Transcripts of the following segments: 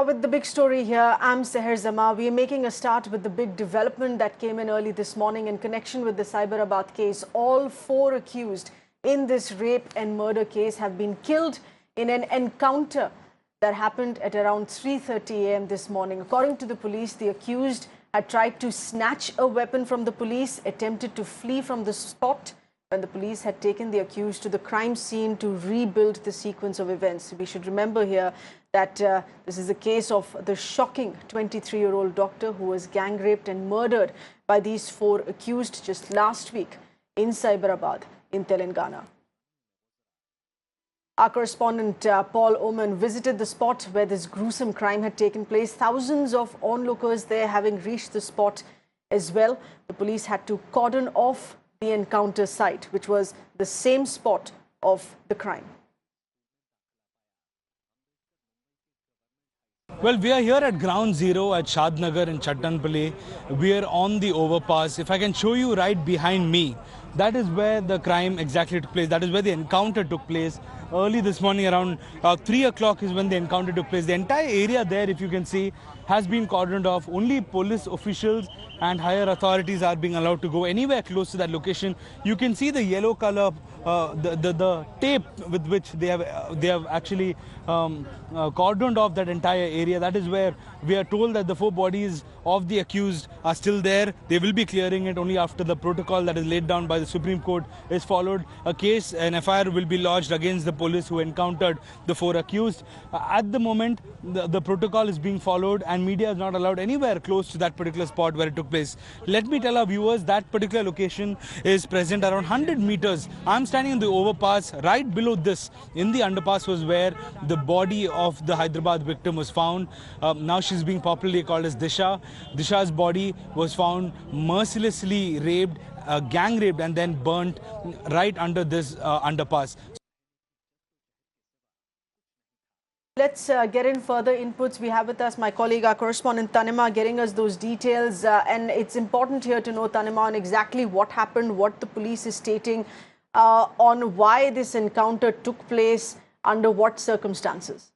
With the big story here, I'm Seher Zama. We are making a start with the big development that came in early this morning in connection with the Cyberabad case. All 4 accused in this rape and murder case have been killed in an encounter that happened at around 3:30 a.m. this morning. According to the police, the accused had tried to snatch a weapon from the police, attempted to flee from the spot when the police had taken the accused to the crime scene to rebuild the sequence of events. We should remember here that this is a case of the shocking 23-year-old doctor who was gang raped and murdered by these 4 accused just last week in Cyberabad in Telangana. Our correspondent Paul Oman visited the spot where this gruesome crime had taken place. Thousands of onlookers there having reached the spot as well. The police had to cordon off the encounter site, which was the same spot of the crime. Well, we are here at Ground Zero at Shadnagar in Chattanpalli. We are on the overpass. If I can show you right behind me, that is where the crime exactly took place. That is where the encounter took place. Early this morning around 3 o'clock is when the encounter took place. The entire area there, if you can see, has been cordoned off. Only police officials and higher authorities are being allowed to go anywhere close to that location. You can see the yellow color, the tape with which they have actually cordoned off that entire area. That is where we are told that the 4 bodies of the accused are still there. They will be clearing it only after the protocol that is laid down by the Supreme Court is followed. A case, an FIR will be lodged against the police who encountered the 4 accused. At the moment, the protocol is being followed and media is not allowed anywhere close to that particular spot where it took place. Let me tell our viewers that particular location is present around 100 meters. I'm standing in the overpass. Right below this, in the underpass, was where the body of the Hyderabad victim was found. Now she's being popularly called as Disha. Disha's body was found mercilessly raped, gang raped, and then burnt right under this underpass. Let's get in further inputs. We have with us my colleague, our correspondent Tanima, getting us those details. And it's important here to know, Tanima, on exactly what happened, what the police is stating on why this encounter took place, under what circumstances.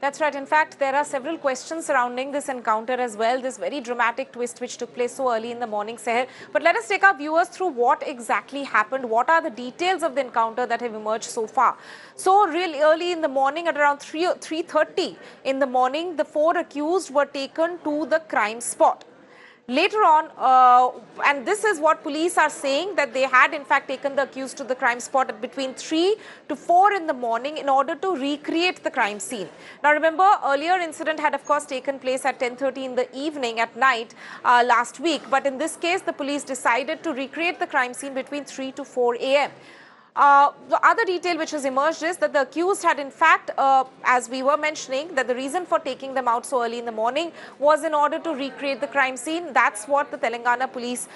That's right. In fact, there are several questions surrounding this encounter as well, this very dramatic twist which took place so early in the morning, Seher. But let us take our viewers through what exactly happened. What are the details of the encounter that have emerged so far? So really early in the morning, at around 3:30 in the morning, the 4 accused were taken to the crime spot. Later on, and this is what police are saying, that they had in fact taken the accused to the crime spot at between 3 to 4 in the morning in order to recreate the crime scene. Now remember, earlier incident had of course taken place at 10:30 in the evening at night last week. But in this case, the police decided to recreate the crime scene between 3 to 4 a.m. The other detail which has emerged is that the accused had in fact, as we were mentioning, that the reason for taking them out so early in the morning was in order to recreate the crime scene. That's what the Telangana police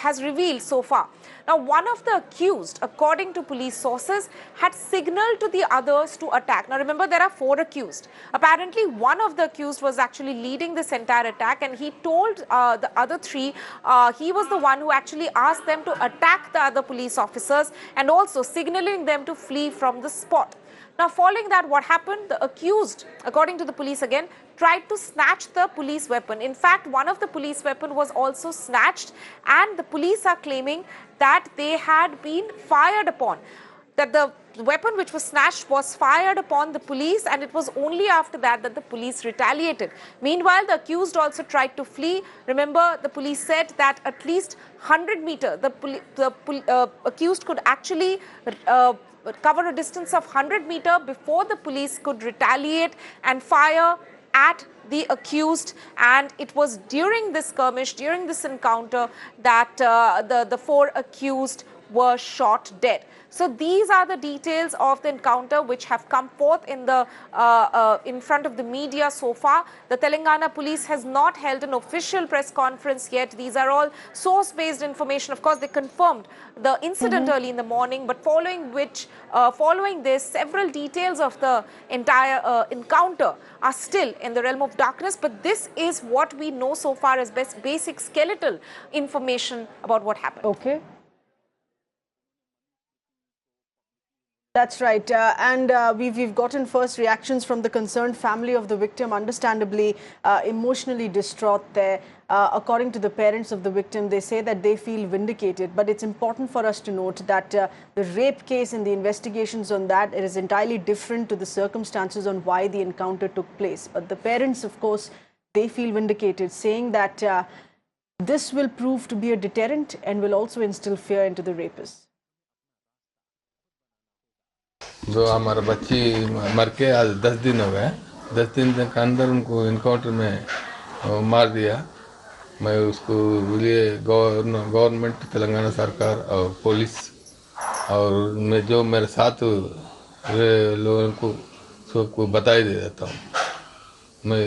has revealed so far. Now, one of the accused, according to police sources, had signaled to the others to attack. Now, remember, there are 4 accused. Apparently, one of the accused was actually leading this entire attack, and he told the other 3, he was the one who actually asked them to attack the other police officers and also signaling them to flee from the spot. Now, following that, what happened? The accused, according to the police again, tried to snatch the police weapon. In fact, one of the police weapon was also snatched, and the police are claiming that they had been fired upon. That the weapon which was snatched was fired upon the police, and it was only after that that the police retaliated. Meanwhile, the accused also tried to flee. Remember, the police said that at least 100 meters, the accused could actually cover a distance of 100 meters before the police could retaliate and fire at the accused. And it was during this skirmish, during this encounter, that the 4 accused were shot dead. So these are the details of the encounter which have come forth in the in front of the media so far. The Telangana police has not held an official press conference yet. These are all source-based information. Of course, they confirmed the incident early in the morning, but following this, several details of the entire encounter are still in the realm of darkness. But this is what we know so far as basic skeletal information about what happened. Okay. That's right. We've gotten first reactions from the concerned family of the victim, understandably emotionally distraught there. According to the parents of the victim, they say that they feel vindicated. But it's important for us to note that the rape case and the investigations on that, it is entirely different to the circumstances on why the encounter took place. But the parents, of course, they feel vindicated, saying that this will prove to be a deterrent and will also instill fear into the rapists. जो हमारा बच्ची मर के आज 10 दिन हो गए, 10 दिन के अंदर उनको इनकाउंटर में मार दिया। मैं उसको लिए गवर्नमेंट, तेलंगाना सरकार और पुलिस और मैं जो मेरे साथ लोगों को सबको बधाई दे देता हूँ। मैं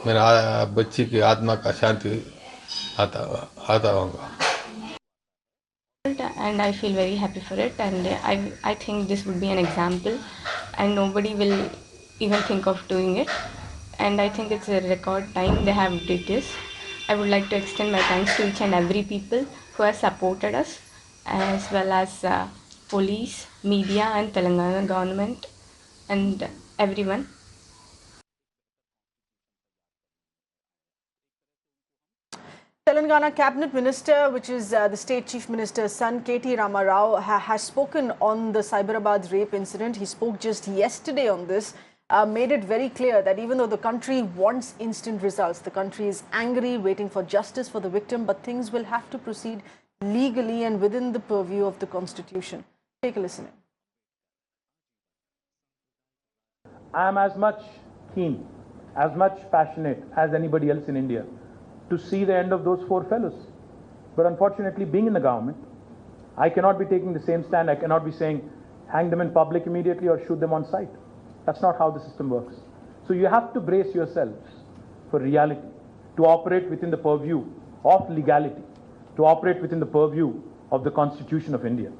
मेरा बच्ची की आत्मा का शांति आता होगा। And I feel very happy for it, and I think this would be an example and nobody will even think of doing it, and I think it's a record time they have did this. I would like to extend my thanks to each and every people who have supported us, as well as police, media and Telangana government and everyone. Telangana Cabinet Minister, which is the State Chief Minister's son, K.T. Rama Rao, has spoken on the Cyberabad rape incident. He spoke just yesterday on this, made it very clear that even though the country wants instant results, the country is angry, waiting for justice for the victim, but things will have to proceed legally and within the purview of the Constitution. Take a listen. I am as much keen, as much passionate as anybody else in India to see the end of those 4 fellows. But unfortunately, being in the government, I cannot be taking the same stand. I cannot be saying, hang them in public immediately or shoot them on sight. That's not how the system works. So you have to brace yourselves for reality, to operate within the purview of legality, to operate within the purview of the Constitution of India.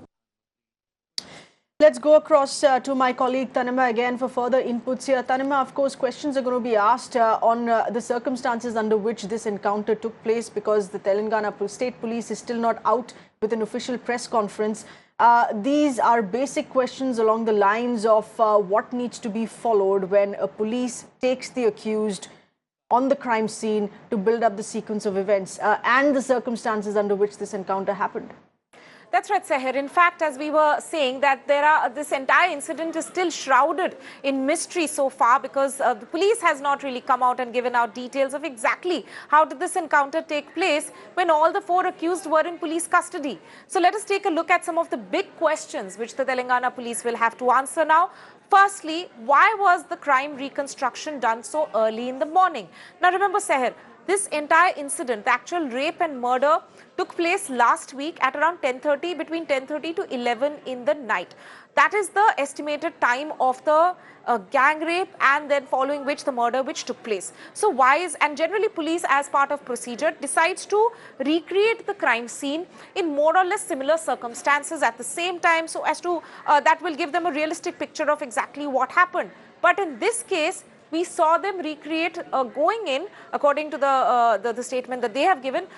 Let's go across to my colleague Tanima again for further inputs here. Tanima, of course, questions are going to be asked on the circumstances under which this encounter took place, because the Telangana State Police is still not out with an official press conference. These are basic questions along the lines of what needs to be followed when a police takes the accused on the crime scene to build up the sequence of events and the circumstances under which this encounter happened. That's right, Seher. In fact, as we were saying, that this entire incident is still shrouded in mystery so far, because the police has not really come out and given out details of exactly how did this encounter take place when all the 4 accused were in police custody. So let us take a look at some of the big questions which the Telangana police will have to answer now. Firstly, why was the crime reconstruction done so early in the morning? Now remember, Seher, this entire incident, the actual rape and murder, took place last week at around 10:30, between 10:30 to 11 in the night. That is the estimated time of the gang rape, and then following which the murder which took place. So and generally police, as part of procedure, decides to recreate the crime scene in more or less similar circumstances at the same time, so as to that will give them a realistic picture of exactly what happened. But in this case, we saw them recreate, going in, according to the statement that they have given,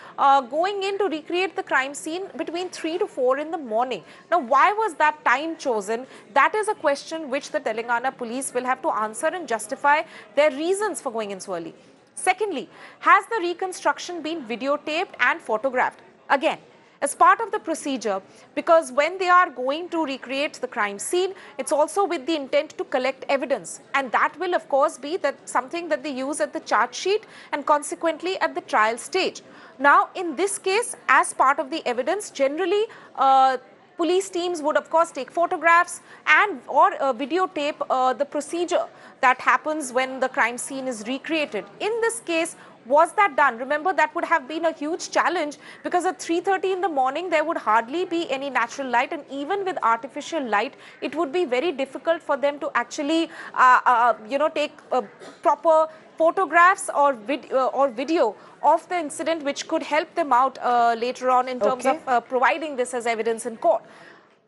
going in to recreate the crime scene between 3 to 4 in the morning. Now, why was that time chosen? That is a question which the Telangana police will have to answer and justify their reasons for going in so early. Secondly, has the reconstruction been videotaped and photographed? Again, as part of the procedure, because when they are going to recreate the crime scene, it's also with the intent to collect evidence, and that will of course be something that they use at the charge sheet and consequently at the trial stage. Now in this case, as part of the evidence, generally police teams would of course take photographs or videotape the procedure that happens when the crime scene is recreated. In this case, was that done? Remember, that would have been a huge challenge, because at 3:30 in the morning there would hardly be any natural light, and even with artificial light it would be very difficult for them to actually take proper photographs or video of the incident, which could help them out later on in terms of providing this as evidence in court.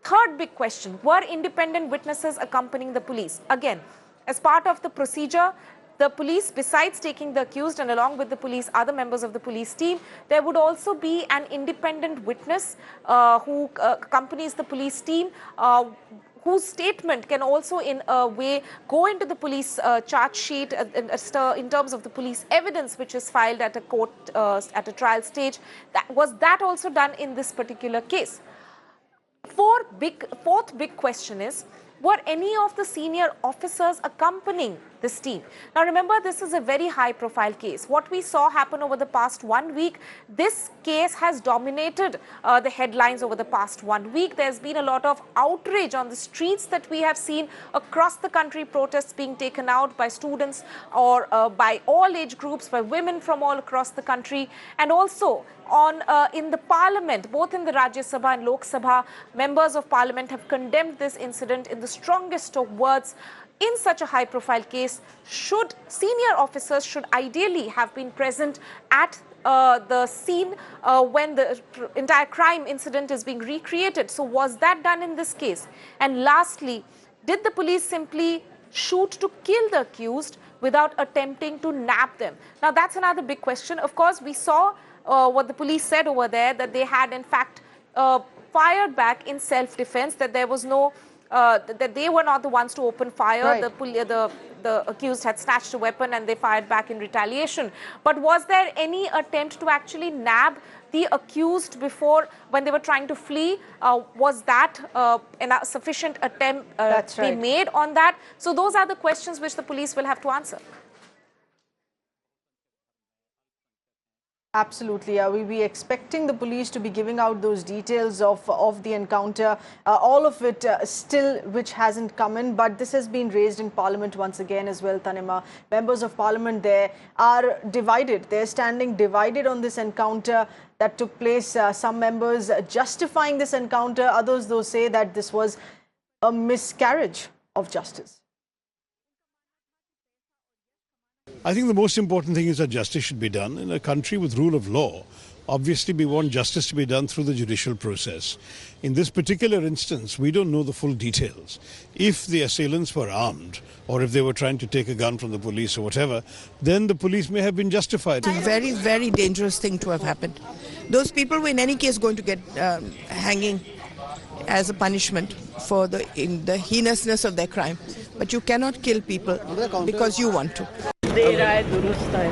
Third big question, were independent witnesses accompanying the police? Again, as part of the procedure, the police, besides taking the accused and along with the police, other members of the police team, there would also be an independent witness who accompanies the police team, whose statement can also in a way go into the police charge sheet in terms of the police evidence which is filed at a court, at a trial stage. Was that also done in this particular case? Fourth big question is, were any of the senior officers accompanying this team? Now remember, this is a very high profile case. What we saw happen over the past 1 week, this case has dominated the headlines over the past 1 week. There's been a lot of outrage on the streets that we have seen across the country, protests being taken out by students or by all age groups, by women from all across the country, and also in the parliament, both in the Rajya Sabha and Lok Sabha, members of parliament have condemned this incident in the strongest of words. In such a high profile case, senior officers should ideally have been present at the scene when the entire crime incident is being recreated. So was that done in this case? And lastly, did the police simply shoot to kill the accused without attempting to nab them? Now that's another big question. Of course, we saw what the police said over there, that they had in fact fired back in self-defense, that there was no, that they were not the ones to open fire. Right. The accused had snatched a weapon and they fired back in retaliation. But was there any attempt to actually nab the accused before, when they were trying to flee? Was that a sufficient attempt to be made on that? So those are the questions which the police will have to answer. Absolutely. We'll be expecting the police to be giving out those details of the encounter. All of it still which hasn't come in, but this has been raised in Parliament once again as well, Tanima. Members of Parliament there are divided. They're standing divided on this encounter that took place. Some members justifying this encounter. Others, though, say that this was a miscarriage of justice. I think the most important thing is that justice should be done. In a country with rule of law, obviously we want justice to be done through the judicial process. In this particular instance, we don't know the full details. If the assailants were armed, or if they were trying to take a gun from the police or whatever, then the police may have been justified. It's a very, very dangerous thing to have happened. Those people were in any case going to get hanging as a punishment for the heinousness of their crime. But you cannot kill people because you want to. दे रहा है, दुरुस्त है।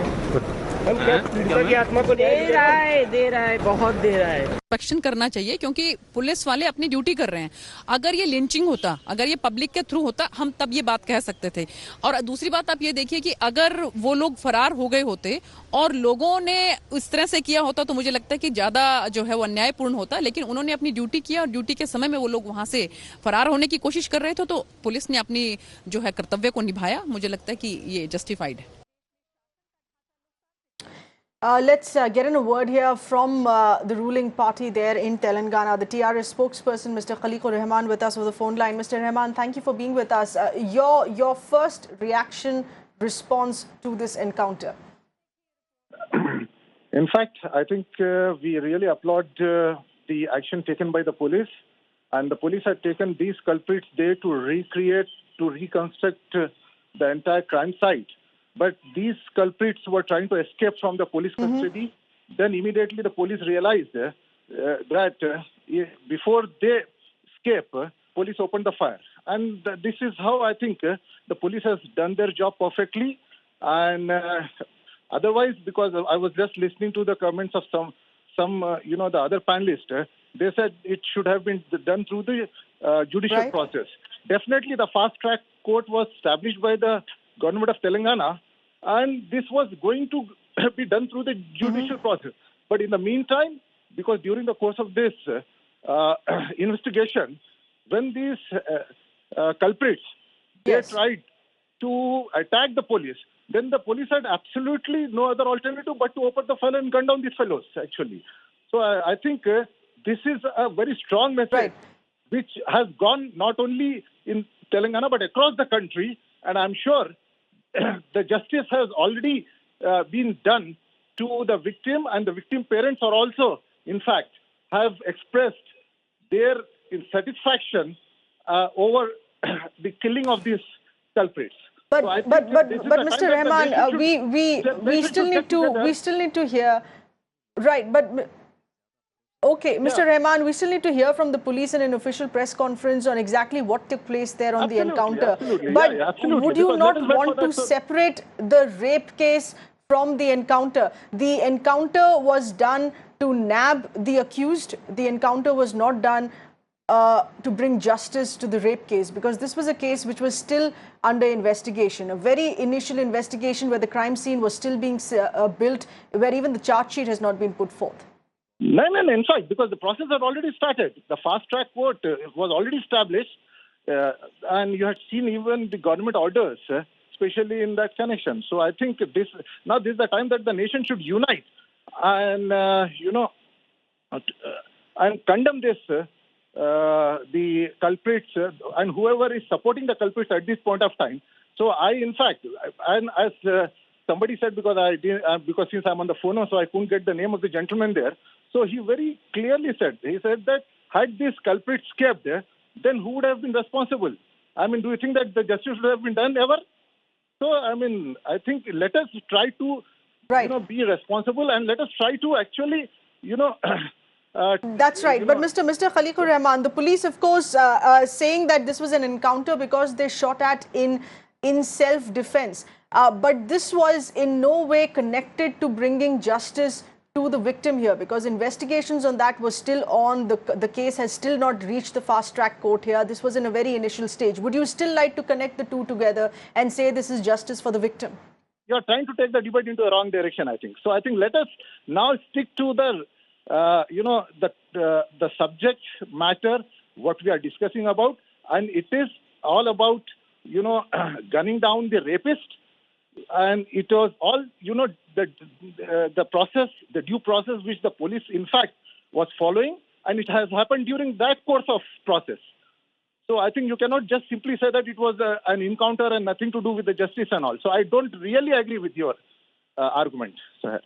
हम क्या पीड़िता की आत्मा को दे रहा है, बहुत दे रहा है। इंस्पेक्शन करना चाहिए, क्योंकि पुलिस वाले अपनी ड्यूटी कर रहे हैं। अगर ये लिंचिंग होता, अगर ये पब्लिक के थ्रू होता, हम तब ये बात कह सकते थे। और दूसरी बात आप ये देखिए कि अगर वो लोग फरार हो गए होते और लोगों ने इस तरह से किया होता, तो मुझे लगता है कि ज्यादा जो है वो अन्यायपूर्ण होता। लेकिन उन्होंने अपनी ड्यूटी किया और ड्यूटी के समय में वो लोग वहां से फरार होने की कोशिश कर रहे थे, तो पुलिस ने अपनी जो है कर्तव्य को निभाया। मुझे लगता है कि ये जस्टिफाइड है। Let's get in a word here from the ruling party there in Telangana. The TRS spokesperson, Mr. Khaliqur Rahman, with us over the phone line. Mr. Rahman, thank you for being with us. Your first reaction, response to this encounter? In fact, I think we really applaud the action taken by the police. And the police had taken these culprits there to reconstruct the entire crime site. But these culprits were trying to escape from the police custody. Then immediately the police realized that before they escape, police opened the fire. And this is how I think the police has done their job perfectly. And otherwise, because I was just listening to the comments of some the other panelists, they said it should have been done through the judicial process. Definitely the fast-track court was established by the government of Telangana, and this was going to be done through the judicial process. But in the meantime, because during the course of this investigation, when these culprits they tried to attack the police, then the police had absolutely no other alternative but to open the fire and gun down these fellows, actually. So I think this is a very strong message which has gone not only in Telangana but across the country, and I'm sure the justice has already been done to the victim, and the victim parents are also, in fact, have expressed their satisfaction over the killing of these culprits. But Mr. Rahman, we still need to hear, right? But Okay, Mr. Rahman, we still need to hear from the police in an official press conference on exactly what took place there on the encounter. Absolutely, But absolutely. would you Because not let us wait want for that, to sir. separate the rape case from the encounter? The encounter was done to nab the accused. The encounter was not done to bring justice to the rape case, because this was a case which was still under investigation, a very initial investigation where the crime scene was still being built, where even the charge sheet has not been put forth. No. In fact, because the process had already started. The fast-track court was already established, and you had seen even the government orders, especially in that connection. So I think this is the time that the nation should unite and, and condemn this, the culprits and whoever is supporting the culprits at this point of time. So in fact, and as somebody said, because since I'm on the phone, so I couldn't get the name of the gentleman there. So he very clearly said, that had these culprits escaped, then who would have been responsible? I mean, do you think that the justice would have been done ever? So, I mean, I think let us try to, be responsible, and let us try to actually, That's right. But Mr. Khaliqur Rahman, the police, of course, saying that this was an encounter because they shot at in self-defense. But this was in no way connected to bringing justice to the victim here, because investigations on that were still on. The case has still not reached the fast-track court here. This was in a very initial stage. Would you still like to connect the two together and say this is justice for the victim? You're trying to take the debate into the wrong direction, I think. So I think let us now stick to the the subject matter, what we are discussing about, and it is all about, gunning down the rapist. And it was all, the process, the due process which the police, in fact, was following, and it has happened during that course of process. So I think you cannot just simply say that it was an encounter and nothing to do with the justice and all. So I don't really agree with your argument, Sahar.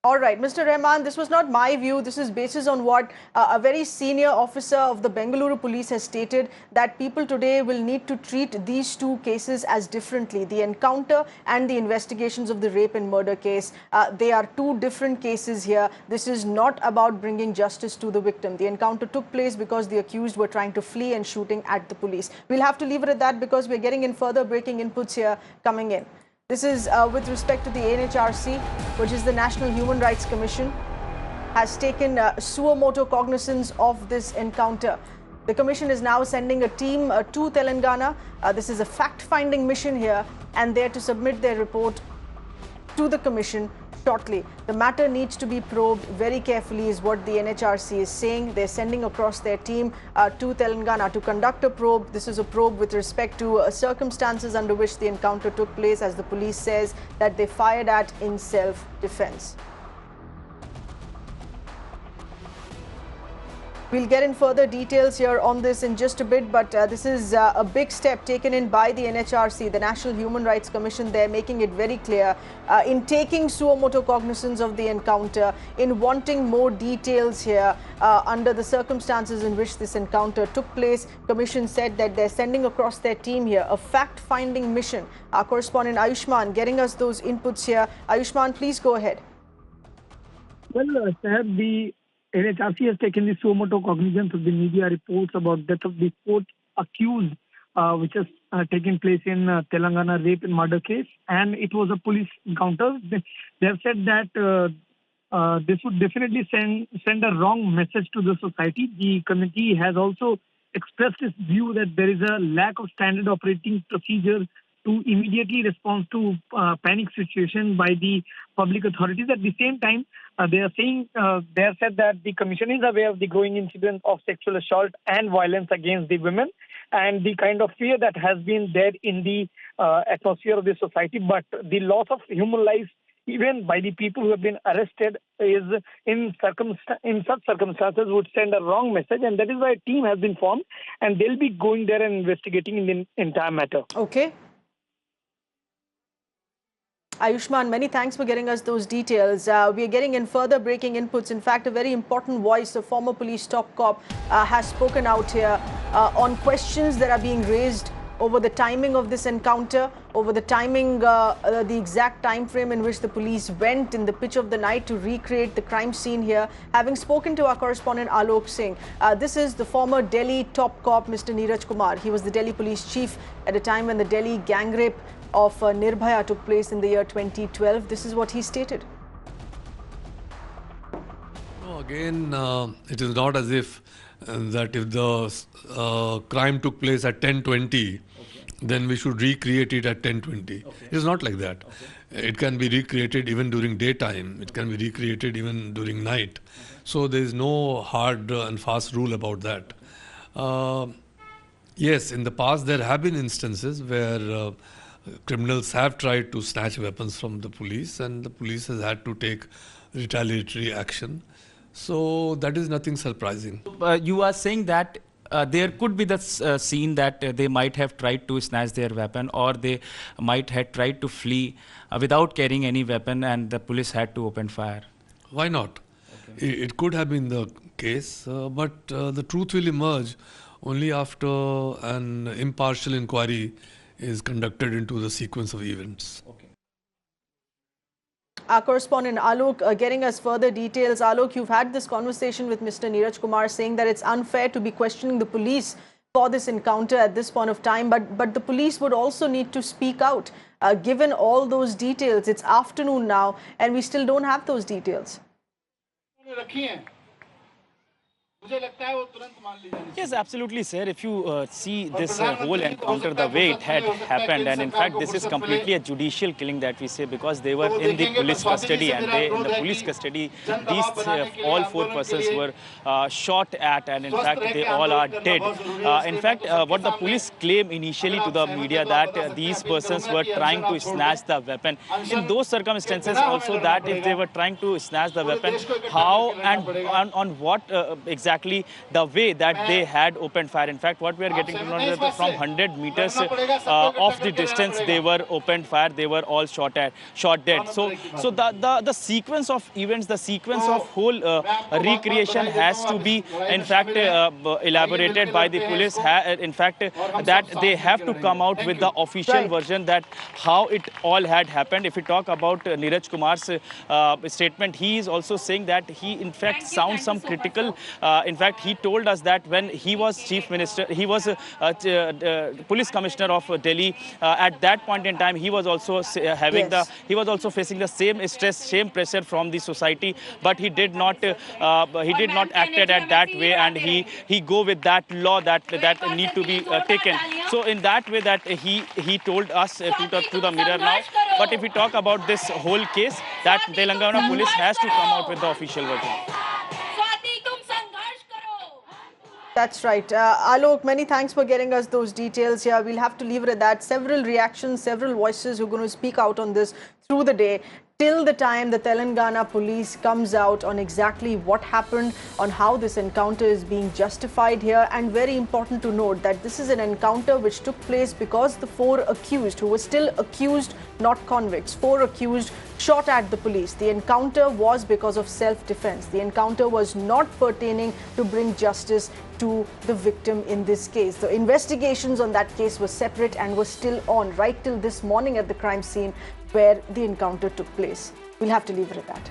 All right, Mr. Rahman, this was not my view. This is based on what a very senior officer of the Bengaluru police has stated, that people today will need to treat these two cases as differently. The encounter and the investigations of the rape and murder case, they are two different cases here. This is not about bringing justice to the victim. The encounter took place because the accused were trying to flee and shooting at the police. We'll have to leave it at that because we're getting in further breaking inputs here coming in. This is with respect to the NHRC, which is the National Human Rights Commission, has taken suo motu cognizance of this encounter. The commission is now sending a team to Telangana. This is a fact-finding mission here, and they're to submit their report to the commission shortly. The matter needs to be probed very carefully, is what the NHRC is saying. They're sending across their team to Telangana to conduct a probe. This is a probe with respect to circumstances under which the encounter took place, as the police says that they fired at in self-defense. We'll get in further details here on this in just a bit, but this is a big step taken in by the NHRC, the National Human Rights Commission. They're making it very clear in taking suo motu cognizance of the encounter, in wanting more details here under the circumstances in which this encounter took place. Commission said that they're sending across their team here a fact-finding mission. Our correspondent Ayushman getting us those inputs here. Ayushman, please go ahead. Well, Sahab, the NHRC has taken the suo motu cognizance of the media reports about death of the fourth accused, which has taken place in Telangana rape and murder case, and it was a police encounter. They have said that this would definitely send a wrong message to the society. The committee has also expressed its view that there is a lack of standard operating procedure to immediately respond to panic situation by the public authorities. At the same time, they have said that the commission is aware of the growing incidence of sexual assault and violence against the women and the kind of fear that has been there in the atmosphere of the society. But the loss of human lives, even by the people who have been arrested, is in such circumstances would send a wrong message, and that is why a team has been formed, and they'll be going there and investigating in the entire matter. Okay. Ayushman, many thanks for getting us those details. We are getting in further breaking inputs. In fact, a very important voice, a former police top cop, has spoken out here on questions that are being raised over the timing of this encounter, over the timing, the exact time frame in which the police went in the pitch of the night to recreate the crime scene here. Having spoken to our correspondent Alok Singh, this is the former Delhi top cop, Mr. Neeraj Kumar. He was the Delhi police chief at a time when the Delhi gang rape of Nirbhaya took place in the year 2012. This is what he stated. Again, it is not as if that if the crime took place at 10:20, then we should recreate it at 10:20. It's not like that. It can be recreated even during daytime. It can be recreated even during night. So there is no hard and fast rule about that. Yes, in the past there have been instances where criminals have tried to snatch weapons from the police, and the police has had to take retaliatory action. So that is nothing surprising. You are saying that there could be the scene that they might have tried to snatch their weapon, or they might have tried to flee without carrying any weapon, and the police had to open fire. Why not? Okay. It could have been the case, but the truth will emerge only after an impartial inquiry is conducted into the sequence of events. Okay. Our correspondent Alok getting us further details. Alok, you've had this conversation with Mr. Neeraj Kumar saying that it's unfair to be questioning the police for this encounter at this point of time, but the police would also need to speak out. Given all those details, it's afternoon now and we still don't have those details. Yes, absolutely, sir. If you see this whole encounter, the way it had happened, and in fact, this is completely a judicial killing that we say, because they were in the police custody, and in the police custody, these all four persons were shot at, and in fact, they all are dead. In fact, what the police claim initially to the media, that these persons were trying to snatch the weapon. In those circumstances, also that if they were trying to snatch the weapon, how and on what exactly the way that they had opened fire. In fact, what we are getting to know is that from 100 meters of the distance they were opened fire, they were all shot dead. So the sequence of events, the sequence of whole recreation has to be in fact elaborated by the police. In fact, that they have to come out with the official version that how it all had happened. If we talk about Neeraj Kumar's statement, he is also saying that he in fact sounds some critical. In fact, he told us that when he was chief minister, he was police commissioner of Delhi. At that point in time, he was also having he was also facing the same stress, same pressure from the society. But he did not acted at that way, and he go with that law that need to be taken. So in that way, that he told us to the mirror now. But if we talk about this whole case, that Telangana police has to come out with the official version. That's right. Alok, many thanks for getting us those details here. We'll have to leave it at that. Several reactions, several voices who are going to speak out on this through the day, till the time the Telangana police comes out on exactly what happened, on how this encounter is being justified here. And very important to note that this is an encounter which took place because the four accused, who were still accused, not convicts, four accused, shot at the police. The encounter was because of self-defense. The encounter was not pertaining to bring justice to the victim in this case. The investigations on that case were separate and were still on right till this morning at the crime scene where the encounter took place. We'll have to leave it at that.